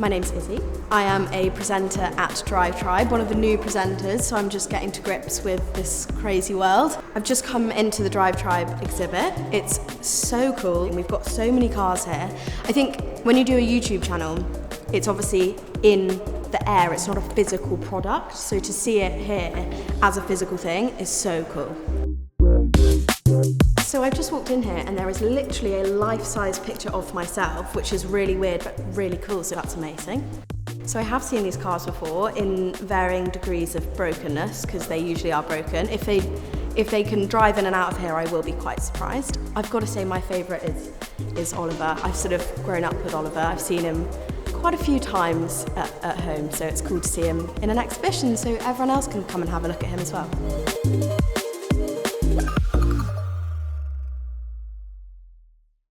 My name's Izzy. I am a presenter at DriveTribe, one of the new presenters, so I'm just getting to grips with this crazy world. I've just come into the DriveTribe exhibit. It's so cool, and we've got so many cars here. I think when you do a YouTube channel, it's obviously in the air, it's not a physical product, so to see it here as a physical thing is so cool. So I've just walked in here and there is literally a life-size picture of myself, which is really weird but really cool, so that's amazing. So I have seen these cars before in varying degrees of brokenness, because they usually are broken. If they can drive in and out of here, I will be quite surprised. I've got to say my favourite is Oliver. I've sort of grown up with Oliver. I've seen him quite a few times at home, so it's cool to see him in an exhibition so everyone else can come and have a look at him as well.